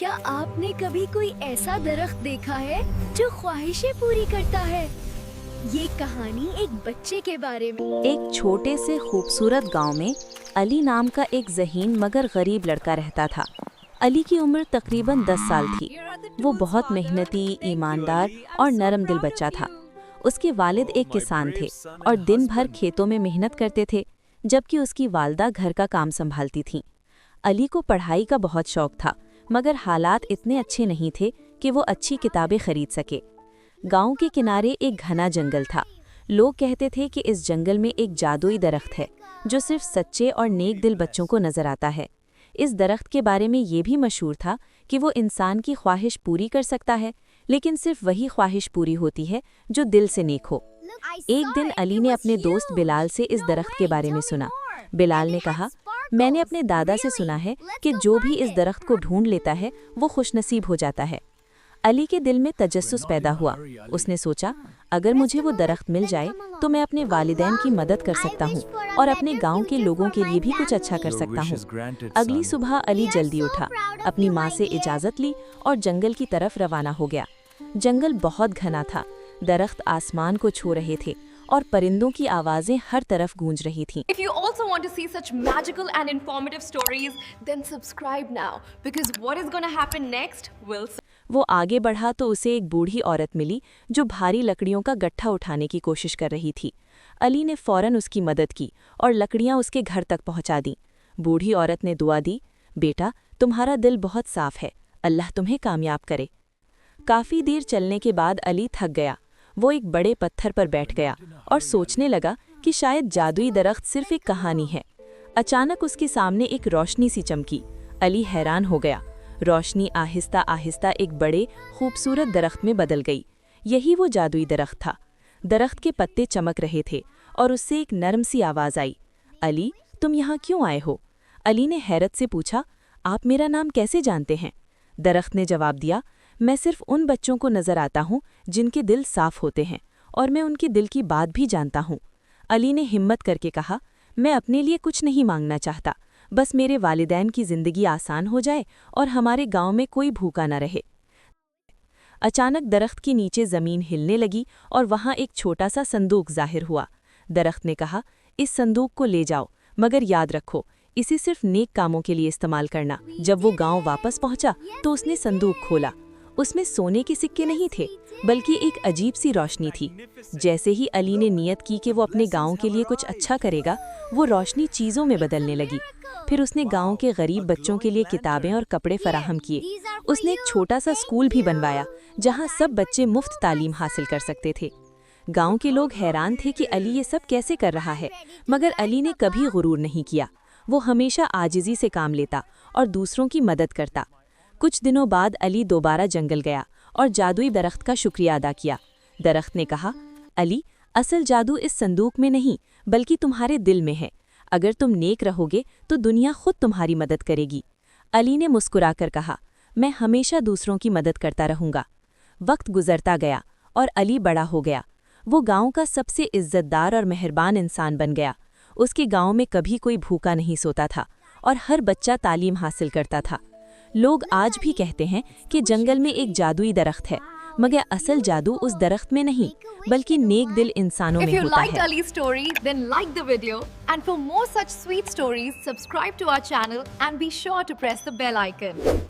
کیا آپ نے کبھی کوئی ایسا درخت دیکھا ہے جو خواہشیں پوری کرتا ہے؟ یہ کہانی ایک بچے کے بارے میں۔ ایک چھوٹے سے خوبصورت گاؤں میں علی نام کا ایک ذہین مگر غریب لڑکا رہتا تھا۔ علی کی عمر تقریباً 10 سال تھی۔ وہ بہت محنتی، ایماندار اور نرم دل بچہ تھا۔ اس کے والد ایک کسان تھے اور دن بھر کھیتوں میں محنت کرتے تھے، جبکہ اس کی والدہ گھر کا کام سنبھالتی تھیں۔ علی کو پڑھائی کا بہت شوق تھا، مگر حالات اتنے اچھے نہیں تھے کہ وہ اچھی کتابیں خرید سکے۔ گاؤں کے کنارے ایک گھنا جنگل تھا۔ لوگ کہتے تھے کہ اس جنگل میں ایک جادوئی درخت ہے جو صرف سچے اور نیک دل بچوں کو نظر آتا ہے۔ اس درخت کے بارے میں یہ بھی مشہور تھا کہ وہ انسان کی خواہش پوری کر سکتا ہے، لیکن صرف وہی خواہش پوری ہوتی ہے جو دل سے نیک ہو۔ ایک دن علی نے اپنے دوست بلال سے اس درخت کے بارے میں سنا۔ بلال نے کہا، میں نے اپنے دادا سے سنا ہے کہ جو بھی اس درخت کو ڈھونڈ لیتا ہے وہ خوش نصیب ہو جاتا ہے۔ علی کے دل میں تجسس پیدا ہوا۔ اس نے سوچا، اگر مجھے وہ درخت مل جائے تو میں اپنے والدین کی مدد کر سکتا ہوں اور اپنے گاؤں کے لوگوں کے لیے بھی کچھ اچھا کر سکتا ہوں۔ اگلی صبح علی جلدی اٹھا، اپنی ماں سے اجازت لی اور جنگل کی طرف روانہ ہو گیا۔ جنگل بہت گھنا تھا، درخت آسمان کو چھو رہے تھے اور پرندوں کی آوازیں ہر طرف گونج رہی تھیں۔ If you also want to see such magical and informative stories, then subscribe now because what is going to happen next will. وہ آگے بڑھا تو اسے ایک بوڑھی عورت ملی جو بھاری لکڑیوں کا گٹھا اٹھانے کی کوشش کر رہی تھی۔ علی نے فوراً اس کی مدد کی اور لکڑیاں اس کے گھر تک پہنچا دیں۔ بوڑھی عورت نے دعا دی، بیٹا تمہارا دل بہت صاف ہے، اللہ تمہیں کامیاب کرے۔ کافی دیر چلنے کے بعد علی تھک گیا۔ وہ ایک بڑے پتھر پر بیٹھ گیا اور سوچنے لگا کہ شاید جادوئی درخت صرف ایک کہانی ہے۔ اچانک اس کے سامنے ایک روشنی سی چمکی۔ علی حیران ہو گیا۔ روشنی آہستہ آہستہ ایک بڑے خوبصورت درخت میں بدل گئی۔ یہی وہ جادوئی درخت تھا۔ درخت کے پتے چمک رہے تھے اور اس سے ایک نرم سی آواز آئی، علی تم یہاں کیوں آئے ہو؟ علی نے حیرت سے پوچھا، آپ میرا نام کیسے جانتے ہیں؟ درخت نے جواب دیا، میں صرف ان بچوں کو نظر آتا ہوں جن کے دل صاف ہوتے ہیں اور میں ان کے دل کی بات بھی جانتا ہوں۔ علی نے ہمت کر کے کہا، میں اپنے لیے کچھ نہیں مانگنا چاہتا، بس میرے والدین کی زندگی آسان ہو جائے اور ہمارے گاؤں میں کوئی بھوکا نہ رہے۔ اچانک درخت کے نیچے زمین ہلنے لگی اور وہاں ایک چھوٹا سا صندوق ظاہر ہوا۔ درخت نے کہا، اس صندوق کو لے جاؤ، مگر یاد رکھو اسے صرف نیک کاموں کے لیے استعمال کرنا۔ جب وہ گاؤں واپس پہنچا تو اس نے صندوق کھولا۔ اس میں سونے کے سکے نہیں تھے، بلکہ ایک عجیب سی روشنی تھی۔ جیسے ہی علی نے نیت کی کہ وہ اپنے گاؤں کے لیے کچھ اچھا کرے گا، وہ روشنی چیزوں میں بدلنے لگی۔ پھر اس نے گاؤں کے غریب بچوں کے لیے کتابیں اور کپڑے فراہم کیے۔ اس نے ایک چھوٹا سا اسکول بھی بنوایا جہاں سب بچے مفت تعلیم حاصل کر سکتے تھے۔ گاؤں کے لوگ حیران تھے کہ علی یہ سب کیسے کر رہا ہے، مگر علی نے کبھی غرور نہیں کیا۔ وہ ہمیشہ عاجزی سے کام لیتا اور دوسروں کی مدد کرتا۔ کچھ دنوں بعد علی دوبارہ جنگل گیا اور جادوئی درخت کا شکریہ ادا کیا۔ درخت نے کہا، علی اصل جادو اس صندوق میں نہیں بلکہ تمہارے دل میں ہے۔ اگر تم نیک رہو گے تو دنیا خود تمہاری مدد کرے گی۔ علی نے مسکرا کر کہا، میں ہمیشہ دوسروں کی مدد کرتا رہوں گا۔ وقت گزرتا گیا اور علی بڑا ہو گیا۔ وہ گاؤں کا سب سے عزت دار اور مہربان انسان بن گیا۔ اس کے گاؤں میں کبھی کوئی بھوکا نہیں سوتا تھا اور ہر بچہ تعلیم حاصل کرتا تھا۔ لوگ آج بھی کہتے ہیں کہ جنگل میں ایک جادوئی درخت ہے، مگر اصل جادو اس درخت میں نہیں بلکہ نیک دل انسانوں میں ہوتا ہے۔ If you liked Ali's story, then like the video, and for more such sweet stories, subscribe to our channel and be sure to press the bell icon.